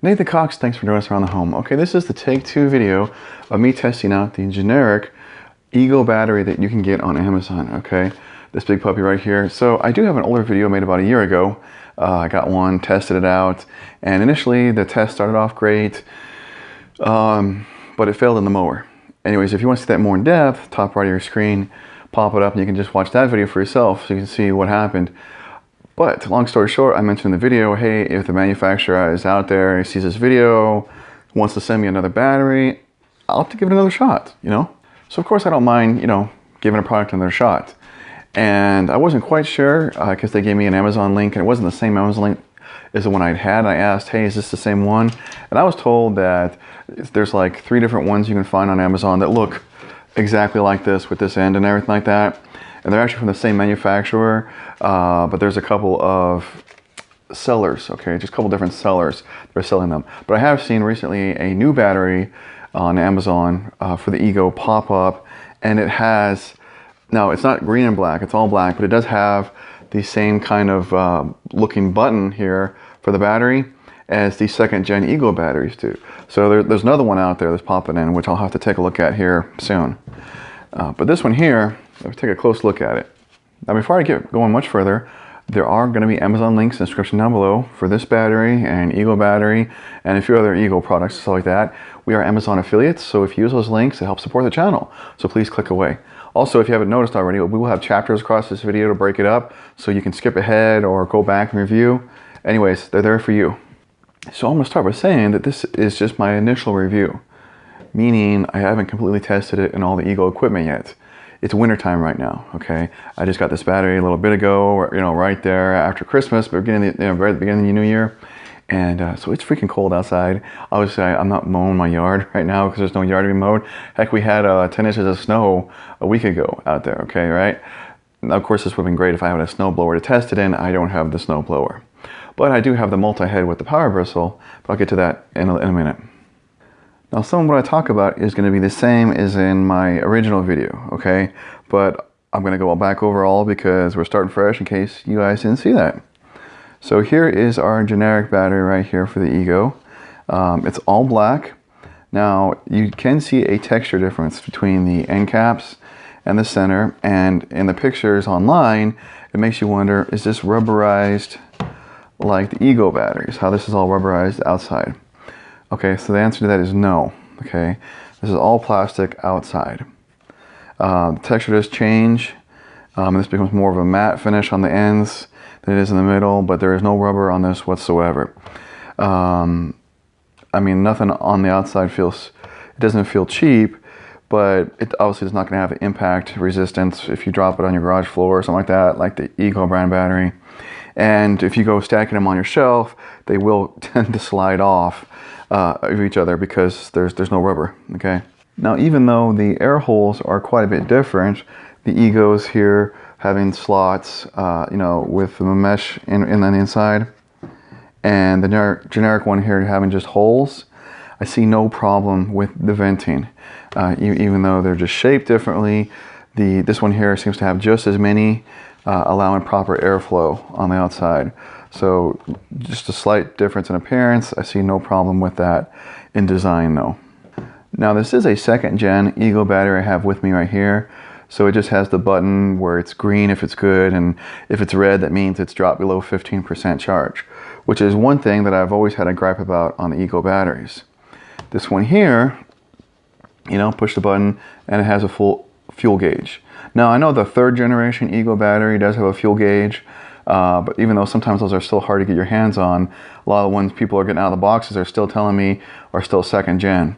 Nathan Cox, thanks for joining us around the home. Okay, this is the take two video of me testing out the generic Eagle battery that you can get on Amazon, okay? This big puppy right here. So I do have an older video made about a year ago. I got one, tested it out, and initially the test started off great, but it failed in the mower. Anyways, if you want to see that more in depth, top right of your screen, pop it up and you can just watch that video for yourself so you can see what happened. But long story short, I mentioned in the video, hey, if the manufacturer is out there, he sees this video, wants to send me another battery, I'll have to give it another shot, you know? So of course I don't mind, giving a product another shot. And I wasn't quite sure because they gave me an Amazon link and it wasn't the same Amazon link as the one I'd had. I asked, hey, is this the same one? And I was told that there's like 3 different ones you can find on Amazon that look exactly like this with this end and everything like that. And they're actually from the same manufacturer, but there's a couple of sellers, okay, just a couple different sellers that are selling them. But I have seen recently a new battery on Amazon for the Ego pop up, and it has, now it's not green and black, it's all black, but it does have the same kind of looking button here for the battery as the 2nd gen Ego batteries do. So there's another one out there that's popping in, which I'll have to take a look at here soon. But this one here, let's take a close look at it. Now before I get going much further, there are going to be Amazon links in the description down below for this battery and Eagle battery and a few other Eagle products, stuff like that. We are Amazon affiliates, so if you use those links, it helps support the channel. So please click away. Also, if you haven't noticed already, we will have chapters across this video to break it up, so you can skip ahead or go back and review. Anyways, they're there for you. So I'm going to start by saying that this is just my initial review, meaning I haven't completely tested it in all the Eagle equipment yet. It's wintertime right now, okay? I just got this battery a little bit ago, right there after Christmas, but right at the beginning of the new year. And so it's freaking cold outside. Obviously, I'm not mowing my yard right now because there's no yard to be mowed. Heck, we had 10 inches of snow a week ago out there, okay, right? Now, of course, this would have been great if I had a snow blower to test it in. I don't have the snow blower. But I do have the multi-head with the power bristle, but I'll get to that in a minute. Now, some of what I talk about is going to be the same as in my original video, okay? But I'm going to go back over all because we're starting fresh in case you guys didn't see that. So here is our generic battery right here for the Ego. It's all black. Now, you can see a texture difference between the end caps and the center. And in the pictures online, it makes you wonder, is this rubberized like the Ego batteries? How this is all rubberized outside? Okay, so the answer to that is no, okay? This is all plastic outside. The texture does change. This becomes more of a matte finish on the ends than it is in the middle, but there is no rubber on this whatsoever. I mean, nothing on the outside it doesn't feel cheap, but it obviously is not gonna have impact resistance if you drop it on your garage floor or something like that, like the Eagle brand battery. And if you go stacking them on your shelf, they will tend to slide off of each other because there's no rubber, okay? Now, even though the air holes are quite a bit different, the Egos here having slots, with the mesh in on the inside, and the generic one here having just holes, I see no problem with the venting. Even though they're just shaped differently, this one here seems to have just as many, allowing proper airflow on the outside. So just a slight difference in appearance. I see no problem with that in design though. Now this is a 2nd gen Eagle battery I have with me right here. So it just has the button where it's green if it's good, and if it's red, that means it's dropped below 15% charge, which is one thing that I've always had a gripe about on the Eagle batteries. This one here, push the button and it has a full fuel gauge. Now I know the 3rd generation Eagle battery does have a fuel gauge, but even though sometimes those are still hard to get your hands on, a lot of the ones people are getting out of the boxes are still telling me are still 2nd gen.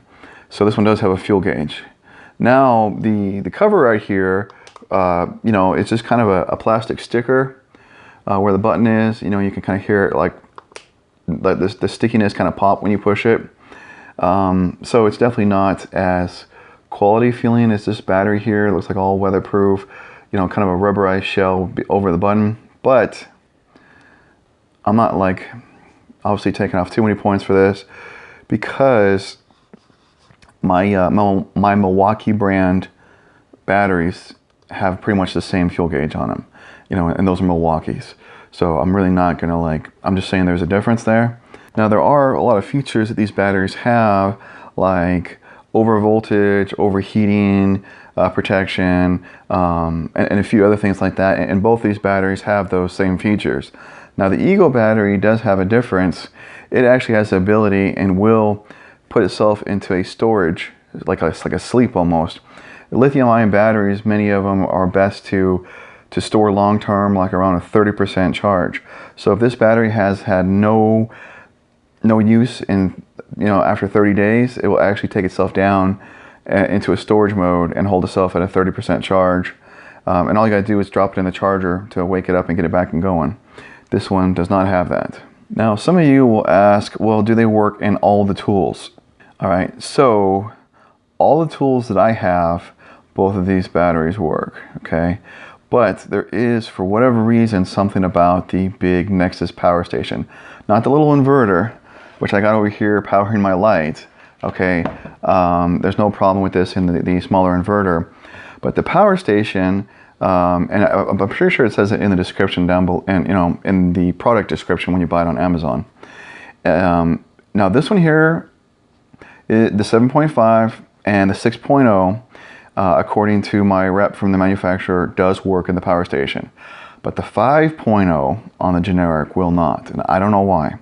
So this one does have a fuel gauge. Now the cover right here, it's just kind of a plastic sticker where the button is. You can kind of hear it like the stickiness kind of pop when you push it. So it's definitely not as quality feeling as this battery here. It looks like all weatherproof, kind of a rubberized shell over the button. But I'm not obviously taking off too many points for this because my Milwaukee brand batteries have pretty much the same fuel gauge on them, and those are Milwaukee's. So I'm really not gonna I'm just saying there's a difference there. Now there are a lot of features that these batteries have, like over voltage, overheating, protection, and a few other things like that. And both these batteries have those same features. Now the Eagle battery does have a difference. It actually has the ability and will put itself into a storage, like a sleep almost. Lithium-ion batteries, many of them are best to store long-term, like around a 30% charge. So if this battery has had no use in, after 30 days, it will actually take itself down into a storage mode and hold itself at a 30% charge. And all you gotta do is drop it in the charger to wake it up and get it back and going. This one does not have that. Now, some of you will ask, well, do they work in all the tools? All right, so all the tools that I have, both of these batteries work, okay? But there is, for whatever reason, something about the big Nexus power station. Not the little inverter, which I got over here powering my light, okay? There's no problem with this in the smaller inverter. But the power station, and I'm pretty sure it says it in the description down below, and in the product description when you buy it on Amazon. Now this one here, the 7.5 and the 6.0, according to my rep from the manufacturer, does work in the power station. But the 5.0 on the generic will not, and I don't know why.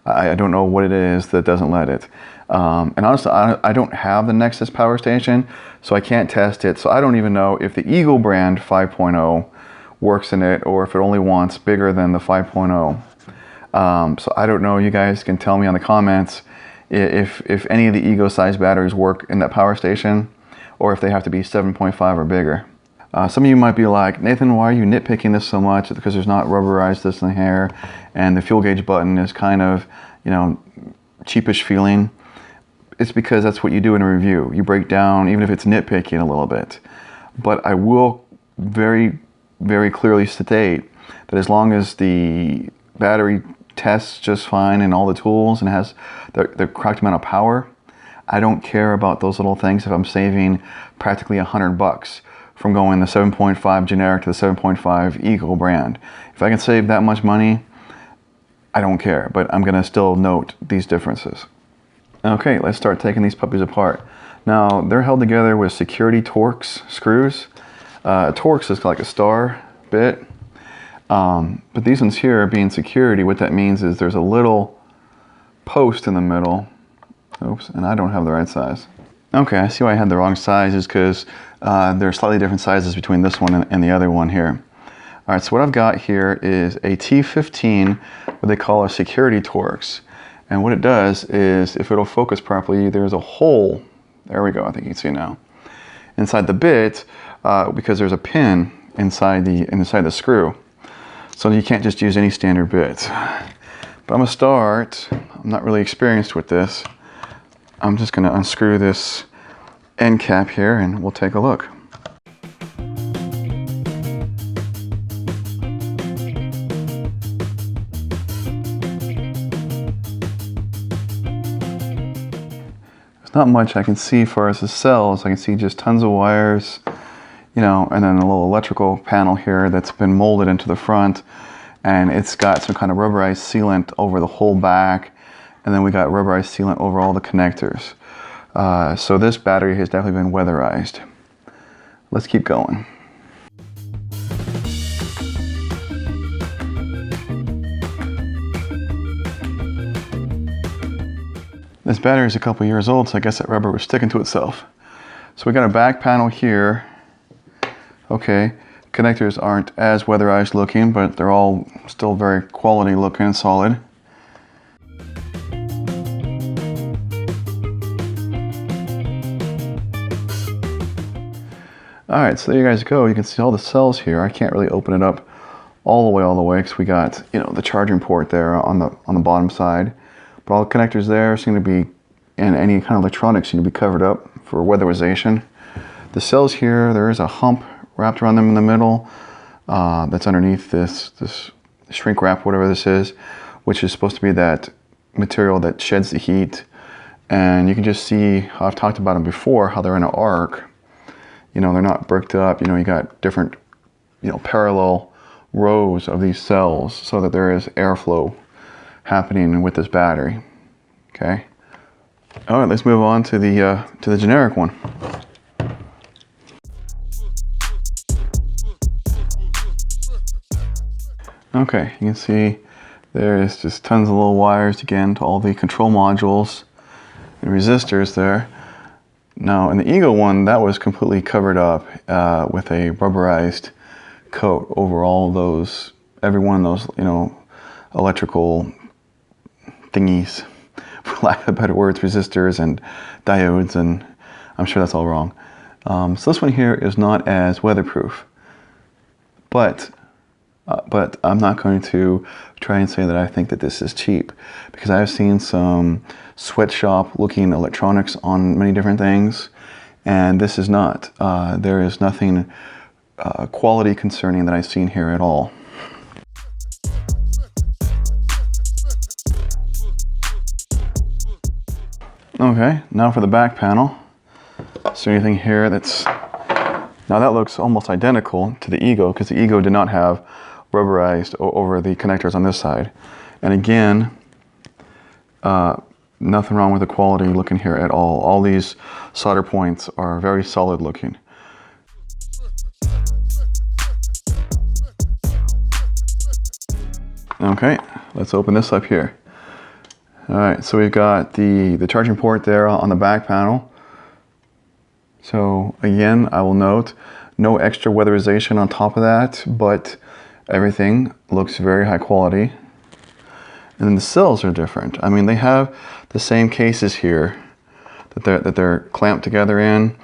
I don't know what it is that doesn't let it. And honestly, I don't have the Nexus power station, so I can't test it. So I don't even know if the Eagle brand 5.0 works in it, or if it only wants bigger than the 5.0. So I don't know. You guys can tell me on the comments if any of the Eagle size batteries work in that power station, or if they have to be 7.5 or bigger. Some of you might be like, Nathan, why are you nitpicking this so much? Because there's not rubberized this in here, and the fuel gauge button is kind of, cheapish feeling. It's because that's what you do in a review. You break down, even if it's nitpicking a little bit. But I will very, very clearly state that as long as the battery tests just fine and all the tools and has the correct amount of power, I don't care about those little things if I'm saving practically $100 from going the 7.5 generic to the 7.5 Eagle brand. If I can save that much money, I don't care, but I'm gonna still note these differences. Okay, let's start taking these puppies apart. Now, they're held together with security Torx screws. Torx is like a star bit, but these ones here being security, what that means is there's a little post in the middle. Oops, and I don't have the right size. Okay, I see why I had the wrong sizes, because there are slightly different sizes between this one and the other one here. All right, so what I've got here is a T15, what they call a security Torx. And what it does is, if it'll focus properly, there's a hole. There we go, I think you can see now. Inside the bit, because there's a pin inside the screw. So you can't just use any standard bit. But I'm gonna start, I'm not really experienced with this. I'm just gonna unscrew this end cap here and we'll take a look. There's not much I can see as far as the cells. I can see just tons of wires, and then a little electrical panel here that's been molded into the front, and it's got some kind of rubberized sealant over the whole back. And then we got rubberized sealant over all the connectors. So this battery has definitely been weatherized. Let's keep going. This battery is a couple years old, so I guess that rubber was sticking to itself. So we got a back panel here. Okay, connectors aren't as weatherized looking, but they're all still very quality looking and solid. All right, so there you guys go. You can see all the cells here. I can't really open it up all the way because we got, the charging port there on the bottom side. But all the connectors there seem to be, and any kind of electronics seem to be covered up for weatherization. The cells here, there is a hump wrapped around them in the middle that's underneath this shrink wrap, whatever this is, which is supposed to be that material that sheds the heat. And you can just see how I've talked about them before, how they're in an arc. They're not bricked up. You got different, parallel rows of these cells so that there is airflow happening with this battery. Okay. All right, let's move on to the generic one. Okay, you can see there's just tons of little wires again to all the control modules and resistors there. Now in the Eagle one, that was completely covered up with a rubberized coat over all those, every one of those, you know, electrical thingies, for lack of better words, resistors and diodes, and I'm sure that's all wrong. So this one here is not as weatherproof, but I'm not going to try and say that I think that this is cheap, because I have seen some sweatshop looking electronics on many different things, and this is not. There is nothing quality concerning that I've seen here at all. Okay, now for the back panel. Is there anything here that's... Now that looks almost identical to the Ego, because the Ego did not have rubberized over the connectors on this side. And again, nothing wrong with the quality looking here at all. All these solder points are very solid looking. Okay, let's open this up here. All right, so we've got the charging port there on the back panel. So again, I will note, no extra weatherization on top of that, but everything looks very high quality. And then the cells are different. I mean, they have the same cases here that they're clamped together in,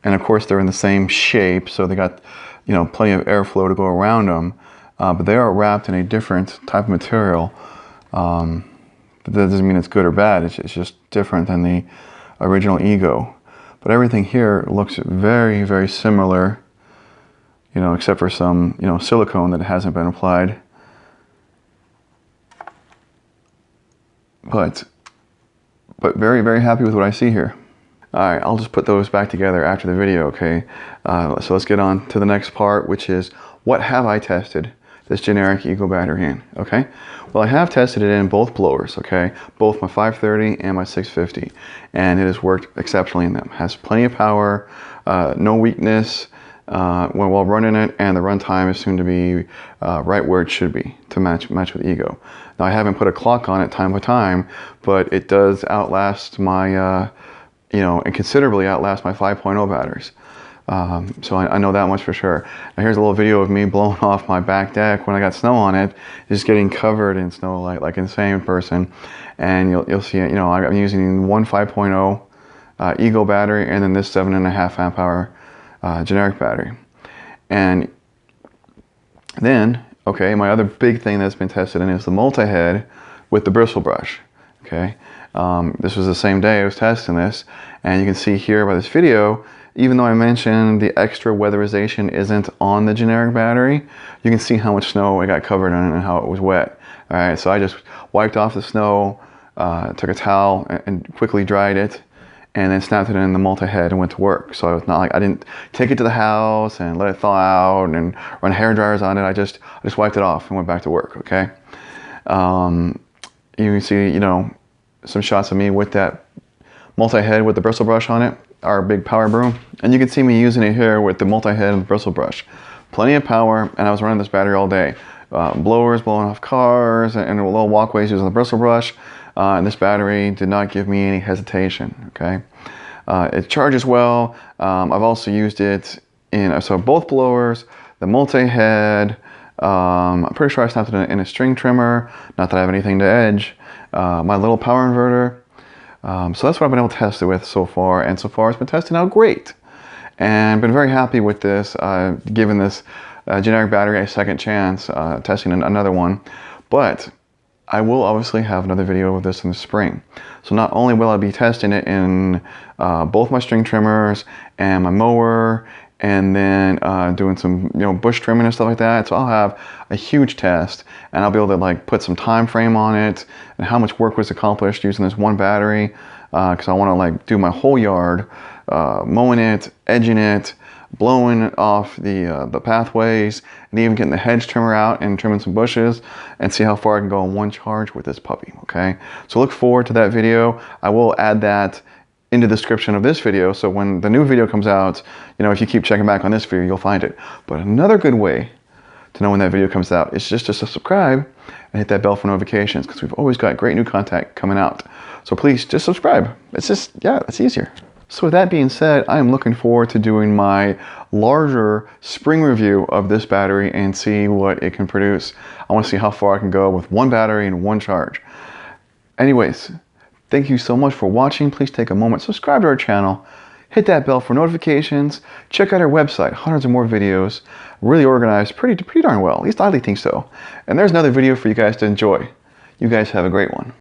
and of course they're in the same shape, so they got, you know, plenty of airflow to go around them. But they are wrapped in a different type of material. But that doesn't mean it's good or bad. It's just different than the original Ego. But everything here looks very, very similar, you know, except for some, you know, silicone that hasn't been applied. But very, very happy with what I see here. All right, I'll just put those back together after the video, okay? So let's get on to the next part, which is, what have I tested this generic Ego battery in, okay? Well, I have tested it in both blowers, okay? Both my 530 and my 650, and it has worked exceptionally in them. Has plenty of power, no weakness while running it, and the runtime is soon to be right where it should be to match with Ego. Now, I haven't put a clock on it time by time, but it does outlast my, you know, and considerably outlast my 5.0 batteries. So I know that much for sure. Now here's a little video of me blowing off my back deck when I got snow on it, just getting covered in snow like insane person. And you'll see it, you know, I'm using one 5.0 Ego battery, and then this 7.5 amp hour generic battery. And then, okay, my other big thing that's been tested in is the multi-head with the bristle brush, okay? This was the same day I was testing this, and you can see here by this video, even though I mentioned the extra weatherization isn't on the generic battery, you can see how much snow it got covered in and how it was wet. All right, so I just wiped off the snow, took a towel and quickly dried it, and then snapped it in the multi-head and went to work. So it's not like I didn't take it to the house and let it thaw out and run hair dryers on it. I just wiped it off and went back to work, okay? You can see, you know, some shots of me with that multi-head with the bristle brush on it, our big power broom, and you can see me using it here with the multi-head and the bristle brush. Plenty of power, and I was running this battery all day. Blowers blowing off cars and little walkways using the bristle brush, and this battery did not give me any hesitation, okay? It charges well. I've also used it in, so both blowers, the multi-head, I'm pretty sure I snapped it in a string trimmer, not that I have anything to edge, my little power inverter. So that's what I've been able to test it with so far, and so far it's been testing out great. And been very happy with this, giving this generic battery a second chance, testing another one. But I will obviously have another video of this in the spring. So not only will I be testing it in both my string trimmers and my mower, and then doing some, you know, bush trimming and stuff like that. So I'll have a huge test, and I'll be able to like put some time frame on it and how much work was accomplished using this one battery, because I want to like do my whole yard, mowing it, edging it, blowing off the pathways, and even getting the hedge trimmer out and trimming some bushes, and see how far I can go in one charge with this puppy, okay? So look forward to that video. I will add that in the description of this video, so when the new video comes out, you know, if you keep checking back on this video, you'll find it. But another good way to know when that video comes out is just to subscribe and hit that bell for notifications, because we've always got great new content coming out. So please just subscribe. It's just, yeah, it's easier. So with that being said, I am looking forward to doing my larger spring review of this battery and see what it can produce. I want to see how far I can go with one battery and one charge. Anyways, thank you so much for watching. Please take a moment, subscribe to our channel, hit that bell for notifications, check out our website, hundreds of more videos, really organized, pretty darn well, at least I think so. And there's another video for you guys to enjoy. You guys have a great one.